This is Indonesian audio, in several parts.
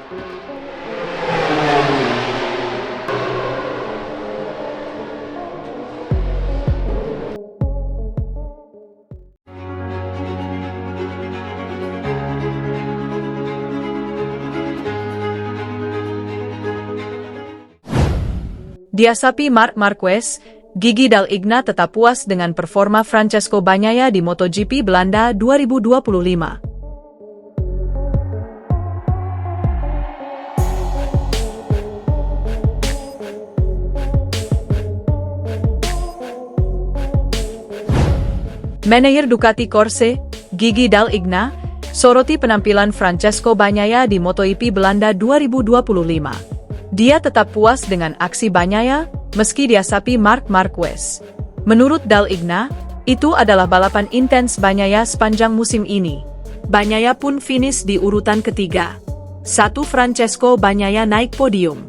Diasapi Marc Marquez, Gigi Dall'Igna tetap puas dengan performa Francesco Bagnaia di MotoGP Belanda 2025. Manajer Ducati Corse, Gigi Dall'Igna, soroti penampilan Francesco Bagnaia di MotoGP Belanda 2025. Dia tetap puas dengan aksi Bagnaia, meski diasapi Marc Marquez. Menurut Dall'Igna, itu adalah balapan intens Bagnaia sepanjang musim ini. Bagnaia pun finish di urutan ketiga. Francesco Bagnaia naik podium.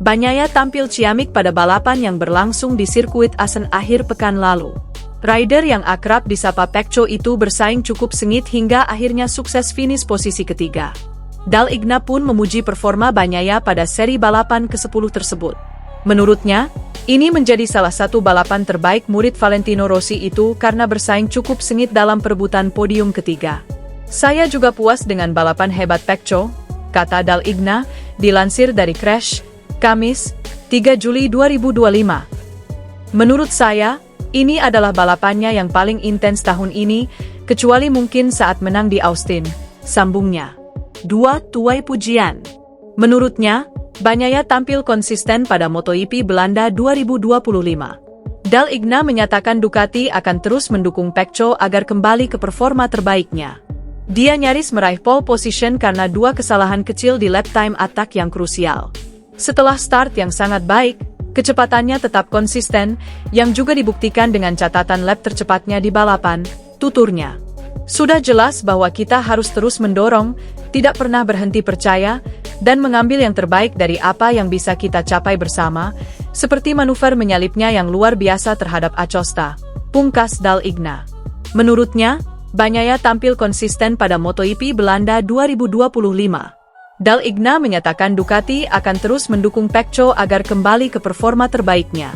Bagnaia tampil ciamik pada balapan yang berlangsung di sirkuit Assen akhir pekan lalu. Rider yang akrab disapa Pecco itu bersaing cukup sengit hingga akhirnya sukses finish posisi ketiga. Dall'Igna pun memuji performa Bagnaia pada seri balapan ke-10 tersebut. Menurutnya, ini menjadi salah satu balapan terbaik murid Valentino Rossi itu karena bersaing cukup sengit dalam perebutan podium ketiga. Saya juga puas dengan balapan hebat Pecco, kata Dall'Igna, dilansir dari Crash, Kamis, 3 Juli 2025. Menurut saya, ini adalah balapannya yang paling intens tahun ini, kecuali mungkin saat menang di Austin, sambungnya. Tuai pujian. Menurutnya, Bagnaia tampil konsisten pada MotoGP Belanda 2025. Dall'Igna menyatakan Ducati akan terus mendukung Pecco agar kembali ke performa terbaiknya. Dia nyaris meraih pole position karena 2 kesalahan kecil di lap time attack yang krusial. Setelah start yang sangat baik, kecepatannya tetap konsisten, yang juga dibuktikan dengan catatan lap tercepatnya di balapan, tuturnya. Sudah jelas bahwa kita harus terus mendorong, tidak pernah berhenti percaya, dan mengambil yang terbaik dari apa yang bisa kita capai bersama, seperti manuver menyalipnya yang luar biasa terhadap Acosta, pungkas Dall'Igna. Menurutnya, Bagnaia tampil konsisten pada MotoGP Belanda 2025. Dall'Igna menyatakan Ducati akan terus mendukung Pecco agar kembali ke performa terbaiknya.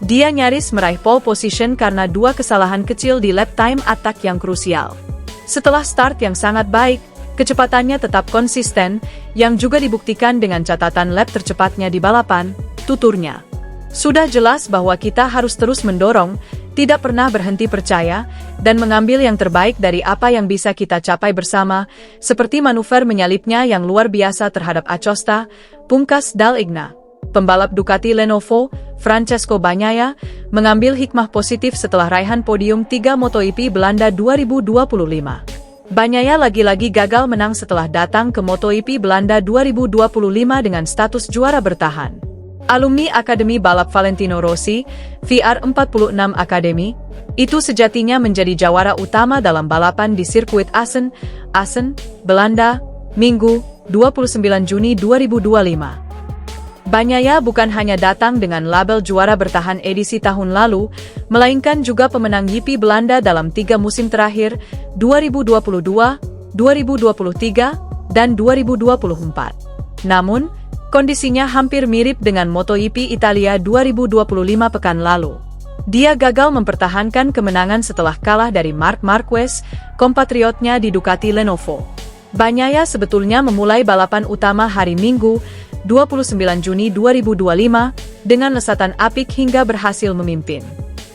Dia nyaris meraih pole position karena 2 kesalahan kecil di lap time attack yang krusial. Setelah start yang sangat baik, kecepatannya tetap konsisten, yang juga dibuktikan dengan catatan lap tercepatnya di balapan, tuturnya. Sudah jelas bahwa kita harus terus mendorong, tidak pernah berhenti percaya, dan mengambil yang terbaik dari apa yang bisa kita capai bersama, seperti manuver menyalipnya yang luar biasa terhadap Acosta, pungkas Dall'Igna. Pembalap Ducati Lenovo, Francesco Bagnaia, mengambil hikmah positif setelah raihan podium 3 MotoGP Belanda 2025. Bagnaia lagi-lagi gagal menang setelah datang ke MotoGP Belanda 2025 dengan status juara bertahan. Alumni Akademi Balap Valentino Rossi, VR46 Academy, itu sejatinya menjadi jawara utama dalam balapan di sirkuit Assen, Belanda, Minggu, 29 Juni 2025. Bagnaia bukan hanya datang dengan label juara bertahan edisi tahun lalu, melainkan juga pemenang GP Belanda dalam 3 musim terakhir, 2022, 2023, dan 2024. Namun, kondisinya hampir mirip dengan MotoGP Italia 2025 pekan lalu. Dia gagal mempertahankan kemenangan setelah kalah dari Marc Marquez, kompatriotnya di Ducati Lenovo. Bagnaia sebetulnya memulai balapan utama hari Minggu, 29 Juni 2025, dengan lesatan apik hingga berhasil memimpin.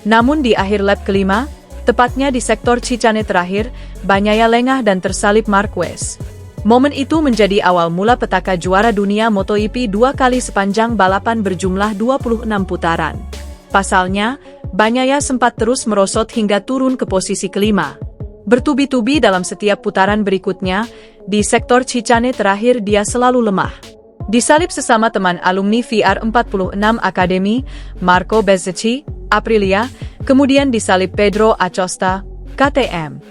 Namun di akhir lap kelima, tepatnya di sektor Cicane terakhir, Bagnaia lengah dan tersalip Marquez. Momen itu menjadi awal mula petaka juara dunia MotoGP 2 kali sepanjang balapan berjumlah 26 putaran. Pasalnya, Bagnaia sempat terus merosot hingga turun ke posisi kelima. Bertubi-tubi dalam setiap putaran berikutnya, di sektor Cicane terakhir dia selalu lemah. Disalip sesama teman alumni VR46 Academy, Marco Bezzecchi, Aprilia, kemudian disalip Pedro Acosta, KTM.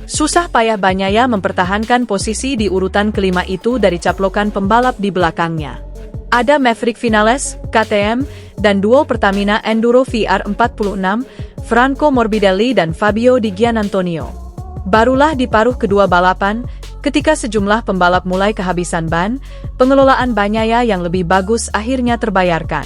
Susah payah Bagnaia mempertahankan posisi di urutan kelima itu dari caplokan pembalap di belakangnya. Ada Maverick Vinales, KTM, dan duo Pertamina Enduro VR46, Franco Morbidelli dan Fabio Di Giannantonio. Barulah di paruh kedua balapan, Ketika sejumlah pembalap mulai kehabisan ban, pengelolaan Bagnaia yang lebih bagus akhirnya terbayarkan.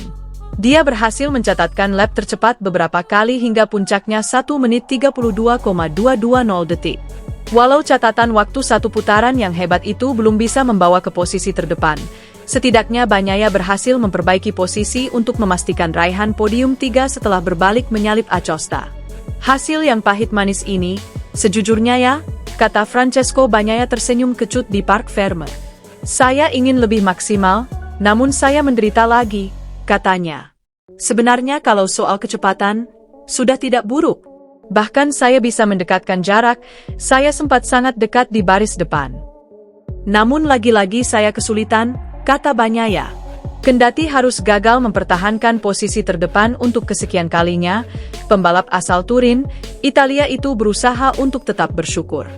Dia berhasil mencatatkan lap tercepat beberapa kali hingga puncaknya 1 menit 32,220 detik. Walau catatan waktu satu putaran yang hebat itu belum bisa membawa ke posisi terdepan, setidaknya Bagnaia berhasil memperbaiki posisi untuk memastikan raihan podium 3 setelah berbalik menyalip Acosta. Hasil yang pahit manis ini, sejujurnya ya, kata Francesco Bagnaia tersenyum kecut di Parc Ferme. Saya ingin lebih maksimal, namun saya menderita lagi, katanya. Sebenarnya kalau soal kecepatan, sudah tidak buruk. Bahkan saya bisa mendekatkan jarak, saya sempat sangat dekat di baris depan. Namun lagi-lagi saya kesulitan, kata Bagnaia. Kendati harus gagal mempertahankan posisi terdepan untuk kesekian kalinya, pembalap asal Turin, Italia itu berusaha untuk tetap bersyukur.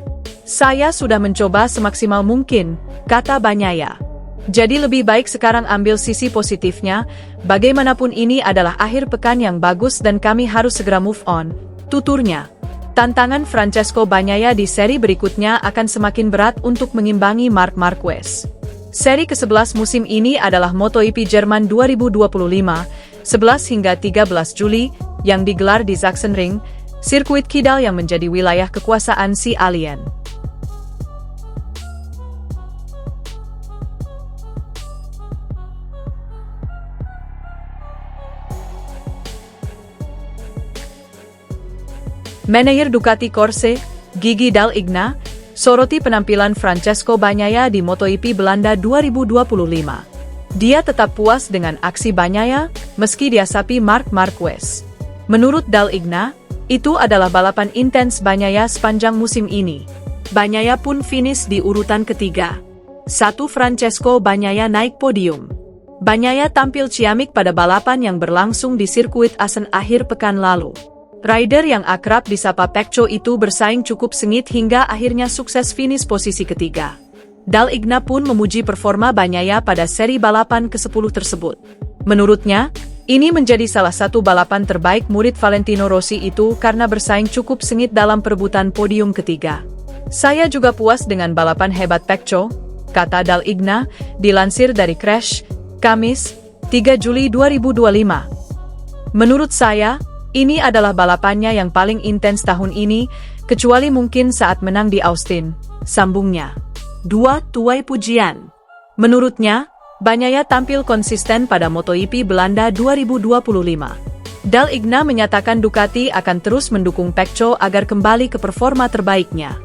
Saya sudah mencoba semaksimal mungkin, kata Bagnaia. Jadi lebih baik sekarang ambil sisi positifnya, bagaimanapun ini adalah akhir pekan yang bagus dan kami harus segera move on, tuturnya. Tantangan Francesco Bagnaia di seri berikutnya akan semakin berat untuk mengimbangi Marc Marquez. Seri ke-11 musim ini adalah MotoGP Jerman 2025, 11 hingga 13 Juli, yang digelar di Sachsenring, sirkuit kidal yang menjadi wilayah kekuasaan si alien. Manajer Ducati Corse, Gigi Dall'Igna, soroti penampilan Francesco Bagnaia di MotoGP Belanda 2025. Dia tetap puas dengan aksi Bagnaia, meski diasapi Marc Marquez. Menurut Dall'Igna, itu adalah balapan intens Bagnaia sepanjang musim ini. Bagnaia pun finish di urutan ketiga. Francesco Bagnaia naik podium. Bagnaia tampil ciamik pada balapan yang berlangsung di sirkuit Assen akhir pekan lalu. Rider yang akrab disapa Pecco itu bersaing cukup sengit hingga akhirnya sukses finish posisi ketiga. Dall'Igna pun memuji performa Bagnaia pada seri balapan ke-10 tersebut. Menurutnya, ini menjadi salah satu balapan terbaik murid Valentino Rossi itu karena bersaing cukup sengit dalam perebutan podium ketiga. Saya juga puas dengan balapan hebat Pecco, kata Dall'Igna, dilansir dari Crash, Kamis, 3 Juli 2025. Menurut saya, ini adalah balapannya yang paling intens tahun ini, kecuali mungkin saat menang di Austin, sambungnya. Tuai pujian. Menurutnya, Bagnaia tampil konsisten pada MotoGP Belanda 2025. Dall'Igna menyatakan Ducati akan terus mendukung Pecco agar kembali ke performa terbaiknya.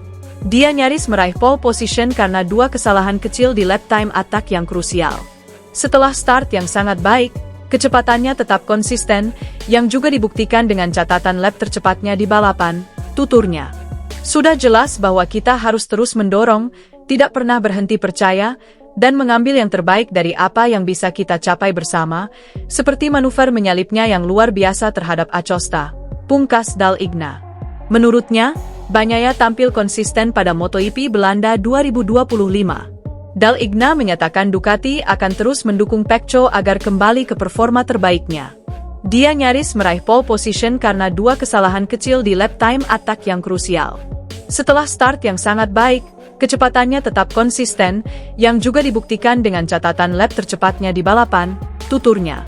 Dia nyaris meraih pole position karena 2 kesalahan kecil di lap time attack yang krusial. Setelah start yang sangat baik, kecepatannya tetap konsisten, yang juga dibuktikan dengan catatan lap tercepatnya di balapan, tuturnya. Sudah jelas bahwa kita harus terus mendorong, tidak pernah berhenti percaya, dan mengambil yang terbaik dari apa yang bisa kita capai bersama, seperti manuver menyalipnya yang luar biasa terhadap Acosta, pungkas Dall'Igna. Menurutnya, Bagnaia tampil konsisten pada MotoGP Belanda 2025. Dall'Igna menyatakan Ducati akan terus mendukung Pecco agar kembali ke performa terbaiknya. Dia nyaris meraih pole position karena 2 kesalahan kecil di lap time attack yang krusial. Setelah start yang sangat baik, kecepatannya tetap konsisten, yang juga dibuktikan dengan catatan lap tercepatnya di balapan, tuturnya.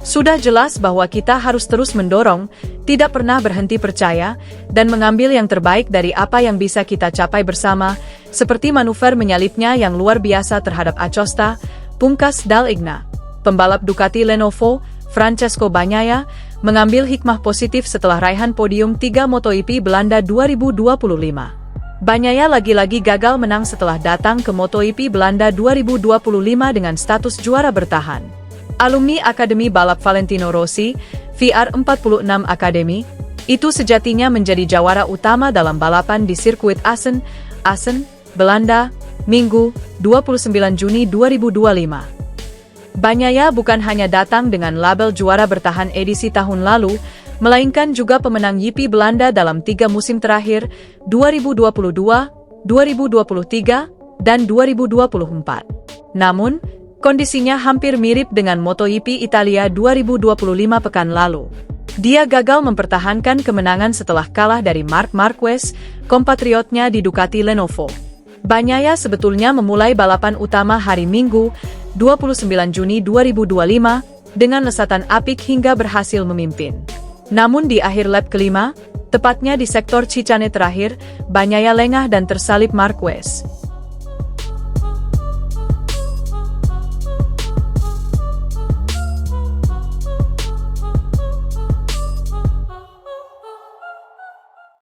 Sudah jelas bahwa kita harus terus mendorong, tidak pernah berhenti percaya, dan mengambil yang terbaik dari apa yang bisa kita capai bersama, seperti manuver menyalipnya yang luar biasa terhadap Acosta, pungkas Dall'Igna. Pembalap Ducati Lenovo, Francesco Bagnaia, mengambil hikmah positif setelah raihan podium 3 MotoGP Belanda 2025. Bagnaia lagi-lagi gagal menang setelah datang ke MotoGP Belanda 2025 dengan status juara bertahan. Alumni Akademi Balap Valentino Rossi, VR46 Academy, itu sejatinya menjadi jawara utama dalam balapan di sirkuit Assen, Belanda, Minggu, 29 Juni 2025. Bagnaia bukan hanya datang dengan label juara bertahan edisi tahun lalu, melainkan juga pemenang GP Belanda dalam 3 musim terakhir, 2022, 2023, dan 2024. Namun, kondisinya hampir mirip dengan MotoGP Italia 2025 pekan lalu. Dia gagal mempertahankan kemenangan setelah kalah dari Marc Marquez, kompatriotnya di Ducati Lenovo. Bagnaia sebetulnya memulai balapan utama hari Minggu, 29 Juni 2025, dengan lesatan apik hingga berhasil memimpin. Namun di akhir lap kelima, tepatnya di sektor Chicane terakhir, Bagnaia lengah dan tersalip Marquez.